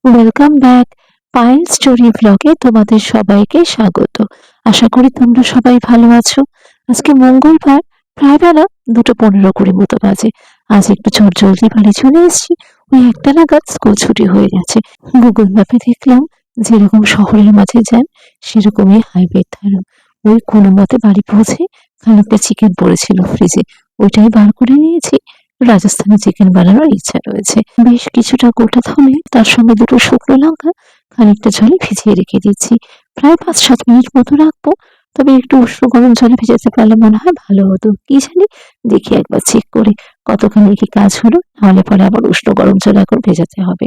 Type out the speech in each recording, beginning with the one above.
Welcome back. Payel story ব্লগে তোমাদের সবাইকে স্বাগত। আশা করি তোমরা সবাই ভালো আছো। আজকে মঙ্গলবার, প্রায় বেলা 2:15 মতো বাজে। আজ একটু জলদি বাড়ি চলে এসেছি। ওই একটা নাগাদ স্কুল ছুটি হয়ে গেছে। গুগল ম্যাপে দেখলাম যেরকম শহরের মাঝে যান সেরকমই হাইওয়ে ধারণ। ওই কোনো মতে বাড়ি পৌঁছে খানিকটা চিকেন পড়েছিল ফ্রিজে, ওইটাই বার করে নিয়েছি। রাজস্থানি চিকেন বানানোর ইচ্ছা রয়েছে। বেশ কিছুটা গোটা ধনে তার সঙ্গে দুটো শুকনো লঙ্কা খানিকটা জলে ভিজিয়ে রেখে দিচ্ছি। প্রায় 5-7 মিনিট মতো রাখবো। তবে একটু উষ্ণ গরম জলে ভেজাতে পারলে মনে হয় ভালো হতো, কি জানি। দেখি একবার চেক করে কতখানি কি কাজ হলো, নাহলে পরে আবার উষ্ণ গরম জলে এখন ভেজাতে হবে।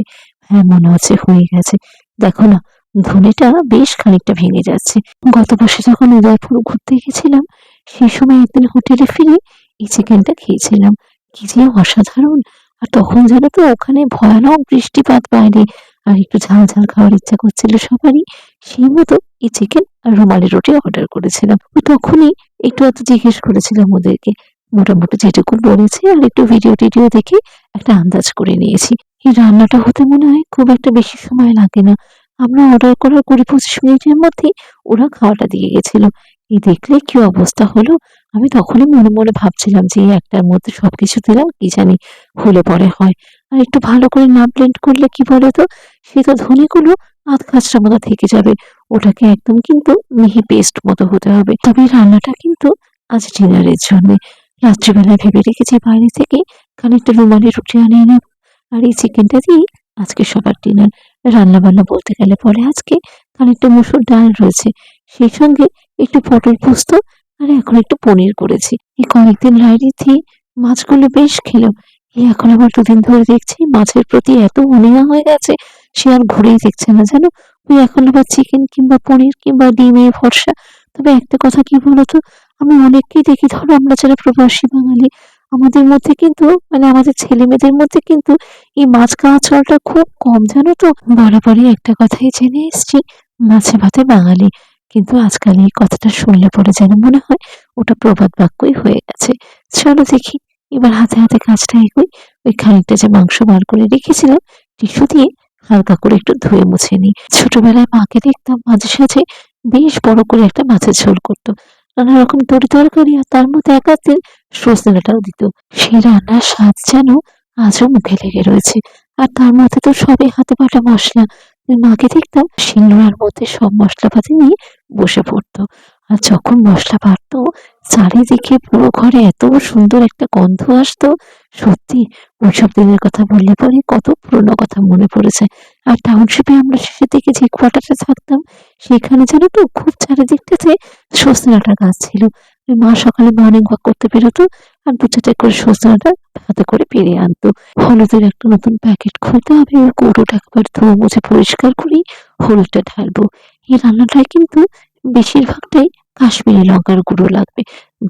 হ্যাঁ, মনে হচ্ছে হয়ে গেছে। দেখো না, ধনেটা বেশ খানিকটা ভেঙে যাচ্ছে। গত বছর যখন উদয়পুর ঘুরতে গেছিলাম, সেই সময় একদিন হোটেলে ফিরে এই চিকেনটা খেয়েছিলাম। কি যে অসাধারণ! আর তখন জানো তো ওখানে ভয়ানক বৃষ্টিপাত বাইরে, আর একটু ঝাল ঝাল খাওয়ার ইচ্ছা করছিল সবারই। সেই মতো এই চিকেন আর রুমালি রুটি অর্ডার করেছিলাম। ওই তখনই একটু এত জিজ্ঞেস করেছিলাম ওদেরকে, মোটামুটি যেটুকু বলেছে আর একটু ভিডিও টিডিও দেখে একটা আন্দাজ করে নিয়েছি। এই রান্নাটা হতে মনে হয় খুব একটা বেশি সময় লাগে না। আমরা অর্ডার করার 20-25 মিনিটের মধ্যে ওরা খাওয়াটা দিয়ে গেছিল। এই দেখলে কি অবস্থা হলো! আমি তখনই মনে মনে ভাবছিলাম যে এই একটার মধ্যে সবকিছু দিলাম, কি জানি হলে পরে হয়। আর একটু ভালো করে না ব্লেন্ড করলে কি বলতো, সে তো ধনেগুলো আধ খাঁচড়া মতো থেকে যাবে। ওটাকে একদম কিন্তু মিহি পেস্ট মতো হতে হবে। তবে এই রান্নাটা কিন্তু আজ ডিনারের জন্য। রাত্রিবেলায় ভেবে রেখেছি বাইরে থেকে খানিকটা রুমালি রুটি আনিয়ে নেব, আর এই চিকেনটা দিয়েই আজকে সবার ডিনার। রান্না বান্না বলতে গেলে পরে আজকে খানিকটা মসুর ডাল রয়েছে, সেই সঙ্গে একটু পটল পোস্ত, আর এখন একটু পনির করেছি। এই কয়েকদিন রাইডিতে মাছগুলো বেশ খেলো। এই এখন আবার 2 দিন ধরে দেখছি মাছের প্রতি এত অনীহা হয়ে গেছে, সে আর ঘুরেই দেখছে না জানো। ওই এখন আবার চিকেন কিংবা পনির কিংবা ডিমে ভরসা। তবে একটা কথা কি বলতো, আমি অনেককেই দেখি, ধরো আমরা যারা প্রবাসী বাঙালি, আমাদের মধ্যে কিন্তু মানে আমাদের ছেলে মেয়েদের মধ্যে কিন্তু এই মাছ খাওয়ার চলটা খুব কম, জানো তো। বরাবরই একটা কথাই জেনে এসছি, মাছে ভাতে বাঙালি। কিন্তু আজকাল এই কথাটা শুনলে পরে যেন মনে হয় ওটা প্রবাদ বাক্যই হয়ে গেছে। চলো দেখি, এবার হাতে হাতে কাজটা এগোই। ওই খানিকটা যে মাংস বার করে রেখেছিলাম, টিস্যু দিয়ে হালকা করে একটু ধুয়ে মুছে নিই। ছোটবেলায় মাকে দেখতাম মাঝে সাঝে বেশ বড় করে একটা মাছের ঝোল করতো, নানা রকম তরি তরকারি, আর তার মধ্যে এক আধ দিন সজনে ডাঁটাও দিত। সেই রান্নার স্বাদ যেন আজও মুখে লেগে রয়েছে। আর তার মধ্যে তো সবই হাতে বাটা মশলা। ওই মাকে দেখতাম শিলনোড়ার মধ্যে সব মশলাপাতি নিয়ে বসে পড়তো। আর যখন মশলা বাটতো, চারিদিকে পুরো ঘরে এত সুন্দর একটা গন্ধ আসতো। সত্যি, ওইসব দিনের কথা বললে পরে কত পুরোনো কথা মনে পড়েছে। আর টাউনশিপে আমরা শেষের দিকে যে কোয়ার্টারে থাকতাম, সেখানে জানো তো খুব চারিদিকটাতে সজনে ডাঁটা গাছ ছিল। ওই মা সকালে মর্নিং ওয়াক করতে বেরোতো, আর 2-4টা করে সজনে ডাঁটা হাতে করে পেরে আনতো। হলুদের একটা নতুন প্যাকেট খুলতে হবে, ওই কৌটোটা একবার ধুয়ে মুছে পরিষ্কার করি, হলুদটা ঢালবো। এই রান্নাটায় কিন্তু বেশিরভাগটাই কাশ্মীরি লঙ্কার গুঁড়ো লাগবে।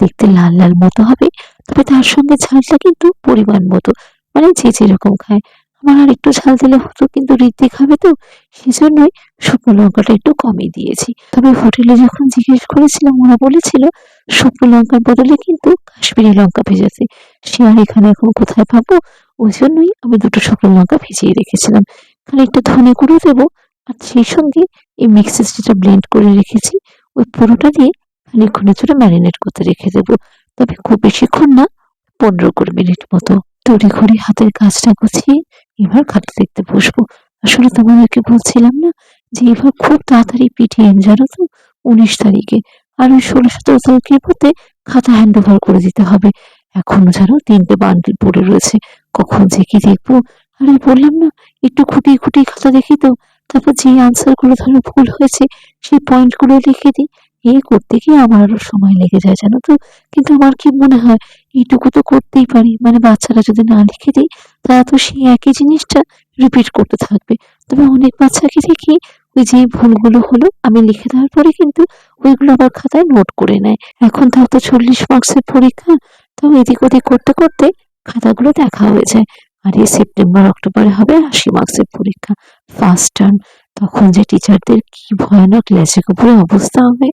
দেখতে লাল লাল মতো হবে, তবে তার সঙ্গে ঝালটা কিন্তু পরিমাণ মতো, মানে যে যেরকম খায়। আমার আর একটু ঝাল দিলে হতো, কিন্তু ঋদ্ধি খাবে তো, সেজন্যই শুকনো লঙ্কাটা একটু কমই দিয়েছি। তবে হোটেলে যখন জিজ্ঞেস করেছিলাম, ওরা বলেছিল শুকনো লঙ্কার বদলে কিন্তু কাশ্মীরি লঙ্কা ভেজাতে। সে আর এখানে এখন কোথায় পাবো? ওই জন্যই আমি দুটো শুকনো লঙ্কা ভিজিয়ে রেখেছিলাম। খানিকটা ধনে গুঁড়ো দেবো, আর সেই সঙ্গে এই মিক্সি যেটা ব্লেন্ড করে রেখেছি, ওই পুরোটা দিয়ে খানিকক্ষণের জন্য ম্যারিনেট করতে রেখে দেবো। তবে খুব বেশিক্ষণ না, 15-20 মিনিট মতো। তড়িঘড়ি হাতের কাজটা গুছিয়ে এবার খাতা দেখতে বসবো। আসলে তোমাদেরকে বলছিলাম না যে এবার খুব তাড়াতাড়ি পিটিএম, জানো তো, 19 তারিখে। আর ওই 16-17 তারিখের মধ্যে খাতা হ্যান্ড ওভার করে দিতে হবে। এখনো জানো 3টে বান্ডিল পড়ে রয়েছে, কখন যে কি দেখবো। আর ওই বললাম না, একটু খুঁটিয়ে খুঁটিয়ে খাতা দেখি তো, তারপর যে আনসার গুলো ধরো ভুল হয়েছে সেই পয়েন্ট গুলো লিখে দিই। এই করতে গিয়ে আমার আরো সময় লেগে যায়, জানো তো। কিন্তু আমার কি মনে হয়, এইটুকু তো করতেই পারি, মানে বাচ্চারা যদি না লিখে দিই, তারা তো সেই একই জিনিসটা রিপিট করতে থাকবে। তবে অনেক বাচ্চাকে দেখি, ওই যে ভুলগুলো হলো আমি লিখে দেওয়ার পরে কিন্তু ওইগুলো আবার খাতায় নোট করে নেয়। এখন তাও তো 40 মার্কসের পরীক্ষা, তাও এদিক ওদিক করতে করতে খাতাগুলো দেখা হয়ে যায়। আর এই সেপ্টেম্বর-অক্টোবরে হবে 80 মার্কসের পরীক্ষা, ফার্স্ট টার্ম। তখন যে টিচারদের কি ভয়ানক লেজে গোবরে অবস্থা হবে,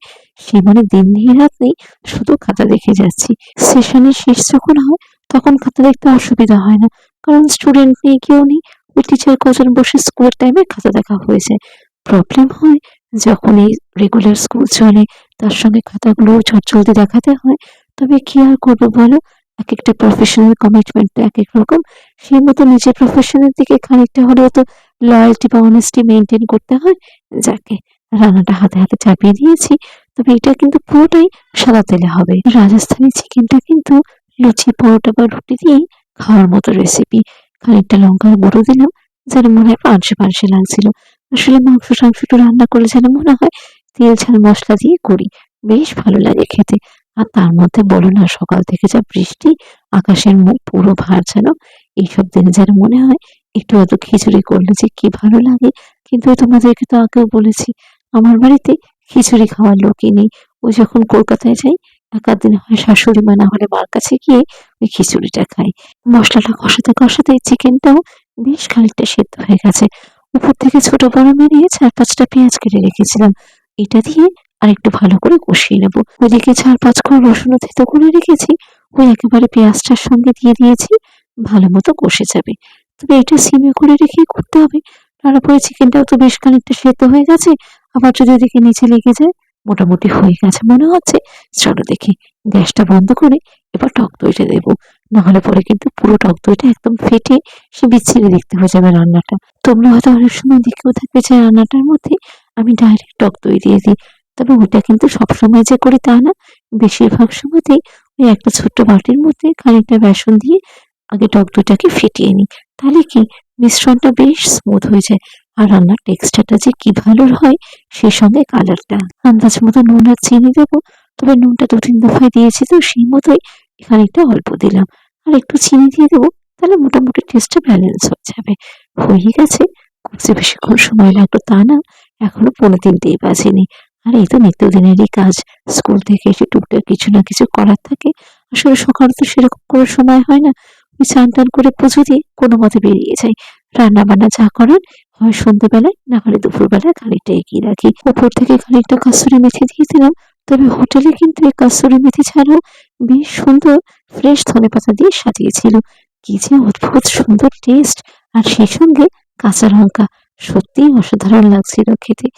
সে মানে দিন নেই রাত নেই শুধু খাতা দেখে যাচ্ছি। সেশনের শেষ যখন হয়, তখন খাতা দেখতে অসুবিধা হয় না, কারণ স্টুডেন্ট নেই, কেউ নেই। ওই টিচার কজন বসে স্কুলের টাইমে খাতা দেখা হয়ে যায়। প্রবলেম হয় যখন এই রেগুলার স্কুল চলে, তার সঙ্গে খাতাগুলো ঝটজলদি দেখাতে হয়। তবে কি আর করবো বলো, এক একটা প্রফেশনাল কমিটমেন্ট এক এক রকম। সেই মতো নিজের প্রফেশনের দিকে খানিকটা হলেও তো লয়্যালটি বা অনেস্টি মেনটেন করতে হয়। যাকে রান্নাটা হাতে হাতে চাপিয়ে দিয়েছি, তবে এটা কিন্তু পুরোটাই সাদা তেলে হবে। রাজস্থানি চিকেনটা কিন্তু লুচি, পরোটা বা রুটি দিয়েই খাওয়ার মতো রেসিপি। খানিকটা লঙ্কার গুঁড়ো দিলাম, যেন মনে হয় পানসে পানসে লাগছিল। আসলে মাংস টাংস একটু রান্না করলে যেন মনে হয় তেল ঝাল মশলা দিয়ে করি, বেশ ভালো লাগে খেতে। আর তার মধ্যে বলো না, সকাল থেকে যা বৃষ্টি, আকাশের মুখ পুরো ভার যেন। এইসব দিনে যেন মনে হয় একটু হয়তো খিচুড়ি করলে যে কি ভালো লাগে। কিন্তু ওই তোমাদেরকে তো আগেও বলেছি, আমার বাড়িতে খিচুড়ি খাওয়ার লোকই নেই। ওই যখন কলকাতায় যাই, এক আধ দিন হয় শাশুড়ি মা না হলে মার কাছে গিয়ে ওই খিচুড়িটা খাই। মশলাটা কষাতে কষাতে চিকেনটাও বেশ খানিকটা সেদ্ধ হয়ে গেছে। উপর থেকে ছোট বড় মিলিয়ে 4-5টা পেঁয়াজ কেটে রেখেছিলাম, এটা দিয়ে আর একটু ভালো করে কষিয়ে নেব। ওইদিকে 4-5 কোয়া রসুনও থেতো করে রেখেছি, ওই একেবারে পেঁয়াজটার সঙ্গে দিয়ে দিয়েছি, ভালো মতো কষে যাবে। তবে এটা সিমে করে রেখেই করতে হবে, তারপরে চিকেনটাও তো বেশ খানিকটা সেদ্ধ হয়ে গেছে। আবার যদি ওদিকে নিচে লেগে যায়, মোটামুটি হয়ে গেছে মনে হচ্ছে। চলো দেখি, গ্যাসটা বন্ধ করে এবার টক দইটা দেবো, নাহলে পরে কিন্তু পুরো টক দইটা একদম ফেটে সে বিচ্ছিরি দেখতে হয়ে যাবে রান্নাটা। তোমরা হয়তো অনেক সময় দেখেও থাকবে যে রান্নাটার মধ্যে আমি ডাইরেক্ট টক দই দিয়ে দিই, তবে ওইটা কিন্তু সবসময় যে করি তা না। বেশিরভাগ সময়তেই ওই একটা ছোট্ট বাটির মধ্যে খানিকটা বেসন দিয়ে আগে টক দইটাকে ফেটিয়ে নিই। তাহলে কি মিশ্রণটা বেশ স্মুথ হয়ে যায়, আর রান্নার টেক্সচারটা যে কি ভালো হয়, সেই সঙ্গে কালারটা। আন্দাজ মতো নুন আর চিনি দেবো, তবে নুনটা 2-3 দফায় দিয়েছি তো সেই মতোই খানিকটা অল্প দিলাম। আর একটু চিনি দিয়ে দেবো, তাহলে মোটামুটি টেস্টটা ব্যালেন্স হয়ে যাবে। হয়ে গেছে। খুব যে বেশিক্ষণ সময় লাগলো তা না, এখনো 2:45 বাজেনি। আর এই তো নিত্যদিনেরই কাজ, স্কুল থেকে এসে টুকটাক কিছু না কিছু করার থাকে। আসলে সকালে তো সেরকম করে সময় হয় না, ওই স্নান টান করে পুজো দিয়ে কোনো মতে বেরিয়ে যাই। রান্না বান্না যা করার হয় সন্ধ্যেবেলায়, না হলে দুপুরবেলায় খানিকটা এগিয়ে রাখি। উপর থেকে খানিকটা কাসুরি মেথি দিয়ে দিলাম। তবে হোটেলে কিন্তু এই কাসুরি মেথি ছাড়াও বেশ সুন্দর ফ্রেশ ধনেপাতা দিয়ে সাজিয়েছিল। কি যে অদ্ভুত সুন্দর টেস্ট! আর সেই সঙ্গে কাঁচা লঙ্কা, সত্যিই অসাধারণ লাগছিল খেতে।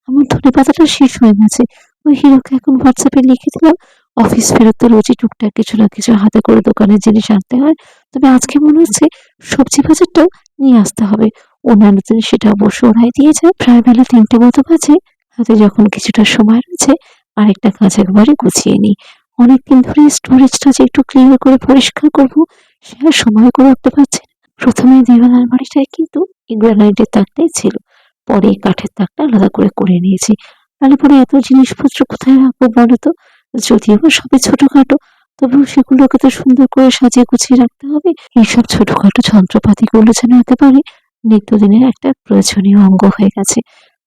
আমার ধনেপাতাটা শেষ হয়ে গেছে, ওই হিরোকে এখন হোয়াটসঅ্যাপে লিখে দিলাম অফিস ফেরত তো রোজই টুকটাক কিছু না কিছু হাতে করে দোকানের জিনিস আনতে হয়। তবে আজকে মনে হচ্ছে সবজি বাজারটাও নিয়ে আসতে হবে। অন্যান্য দিন সেটা অবশ্য ওরাই দিয়ে যায়। প্রায় বেলা 3টে মতো বাজে। হাতে যখন কিছুটা সময় রয়েছে, আরেকটা কাজ একবারে গুছিয়ে নিই। অনেকদিন ধরে স্টোরেজটা যে একটু ক্লিয়ার করে পরিষ্কার করবো, সে আর সময় করে উঠতে পারছি না। প্রথমে দেওয়াল আলমারিটায় কিন্তু এই গ্রানাইটের তাকটাই ছিল, পরে এই কাঠের তাকটা আলাদা করে নিয়েছি। তাহলে পরে এত জিনিসপত্র কোথায় রাখবো বলো তো? যদিও বা সবই ছোটখাটো, তবুও সেগুলোকে তো সুন্দর করে সাজিয়ে গুছিয়ে রাখতে হবে। এইসব ছোটখাটো যন্ত্রপাতিগুলো যেন একেবারে নিত্যদিনের একটা প্রয়োজনীয় অঙ্গ হয়ে গেছে।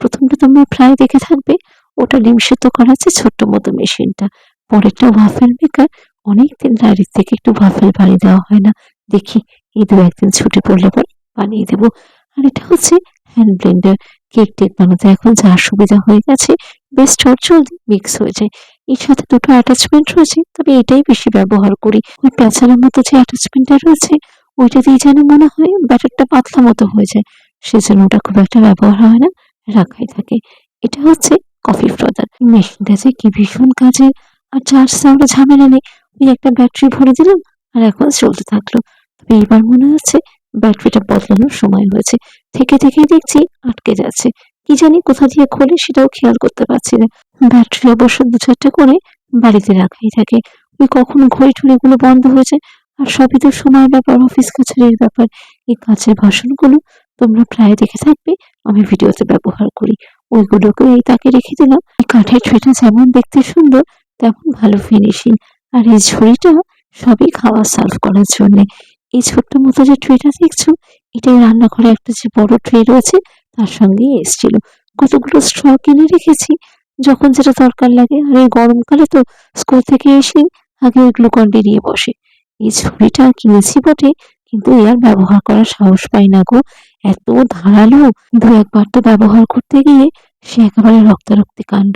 প্রথমটা তোমরা প্রায় দেখে থাকবে, ওটা ডিম সিদ্ধ করার যে ছোট্ট মতো মেশিনটা। পরেরটা ওয়াফেল মেকার, অনেকদিন ডায়েরির থেকে একটু ওয়াফেল বানিয়ে দেওয়া হয় না, দেখি এই 2-1 দিন ছুটি পড়লে পরে বানিয়ে দেবো। আর এটা হচ্ছে হ্যান্ড ব্লেন্ডার, কেক টেক বানাতে এখন যা সুবিধা হয়ে গেছে, বেশ চটজলদি মিক্স হয়ে যায়। এর সাথে দুটো অ্যাটাচমেন্ট রয়েছে, তবে এটাই বেশি ব্যবহার করি। ওই প্যাচারের মতো যে অ্যাটাচমেন্টটা রয়েছে, ওইটা দিয়ে যেন মনে হয় ব্যাটারটা পাতলা মতো হয়ে যায়, সেজন্য ওটা খুব একটা ব্যবহার হয় না, রাখাই থাকে। এটা হচ্ছে কফি ফ্রদার মেশিনটা, যে কি ভীষণ কাজের। আর চার্জ দেওয়ার ঝামেলা নেই, ওই একটা ব্যাটারি ভরে দিলাম আর এখন চলতে থাকলো। তবে এবার মনে হচ্ছে ব্যাটারিটা বদলানোর সময় হয়েছে। থেকে থেকেই দেখছি আটকে যাচ্ছে, কি জানি কোথা দিয়ে খোলে সেটাও খেয়াল করতে পারছি না। ব্যাটারি অবশ্য 2-4টা করে বাড়িতে রাখাই থাকে, ওই কখন ঘড়ি টড়িগুলো বন্ধ হয়ে যায়। আর সবই তো সময়ের ব্যাপার, অফিস কাছারির ব্যাপার। এই কাঁচের বাসনগুলো তোমরা প্রায় দেখে থাকবে আমি ভিডিওতে ব্যবহার করি, ওইগুলোকে এই তাকে রেখে দিলাম। এই কাঠের ট্রেটা যেমন দেখতে সুন্দর, তেমন ভালো ফিনিশিং। আর এই ঝুড়িটা সবই খাওয়া সার্ভ করার জন্য। এই ছোট্ট মতো যে ট্রেটা দেখছো, এটাই রান্নাঘরে একটা যে বড় ট্রে রয়েছে তার সঙ্গেই এসেছিল। কতগুলো স্ট্র কিনে রেখেছি, যখন যেটা দরকার লাগে। আর এই গরমকালে তো স্কুল থেকে এসেই আগে ওই গ্লুকন ডি নিয়ে বসে। এই ঝুড়িটা কিনেছি বটে, কিন্তু এ আর ব্যবহার করার সাহস পাই না গো, এত ধারালো। 2-1 বার তো ব্যবহার করতে গিয়ে সে একেবারে রক্তারক্তি কাণ্ড।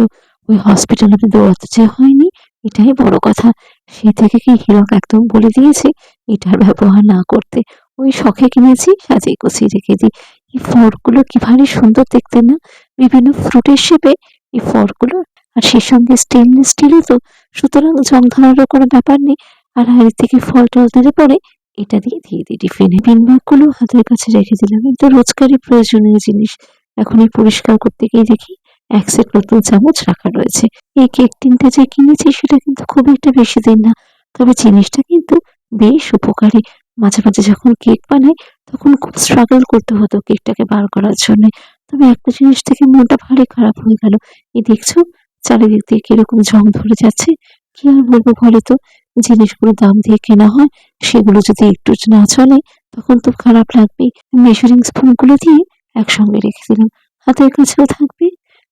ওই হসপিটালে দৌড়াতে যে হয়নি, এটাই বড় কথা। সে থেকে কি হিরক একদম বলে দিয়েছে এটার ব্যবহার না করতে। ওই শখে কিনেছি, সাজিয়ে গুছিয়ে রেখে দিই। এই ফর্কগুলো কি ভারী সুন্দর দেখতে না, বিভিন্ন ফ্রুটের শেপে এই ফর্কগুলো। আর সেই সঙ্গে স্টেনলেস স্টিলও তো, সুতরাং জং ধরারও কোনো ব্যাপার নেই। আর হাড়ি থেকে ফল টল দিলে পরে এটা দিয়ে দিই টিফিনে। পিন ব্যাগগুলো হাতের কাছে রেখে দিলাম, কিন্তু রোজকারই প্রয়োজনীয় জিনিস। এখন এই পরিষ্কার করতে গিয়ে দেখি এক সেট নতুন চামচ রাখা রয়েছে। এই কেক টিনটা যে কিনেছি সেটা কিন্তু খুব একটা বেশি দিন না, তবে জিনিসটা কিন্তু বেশ উপকারী। মাঝে মাঝে যখন কেক বানাই তখন খুব স্ট্রাগল করতে হতো কেকটাকে বার করার জন্য। তবে একটা জিনিস থেকে মনটা ভারী খারাপ হয়ে গেল। এই দেখছো চারিদিক দিয়ে কিরকম জং ধরে যাচ্ছে। কি আর বলবো বলো তো, জিনিসগুলো দাম দিয়ে কেনা হয়, সেগুলো যদি একটু না চলে তখন তো খারাপ লাগবেই। মেজারিং স্পুন গুলো দিয়ে একসঙ্গে রেখে দিলাম, হাতের কাছেও থাকবে।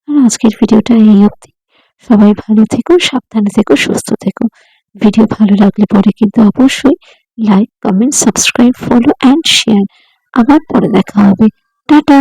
আর আজকের ভিডিওটা এই অবধি। সবাই ভালো থেকো, সাবধানে থেকো, সুস্থ থেকো। ভিডিও ভালো লাগলে পরে কিন্তু অবশ্যই like, comment, subscribe, follow and share. আবার পরে দেখা হবে। টাটা।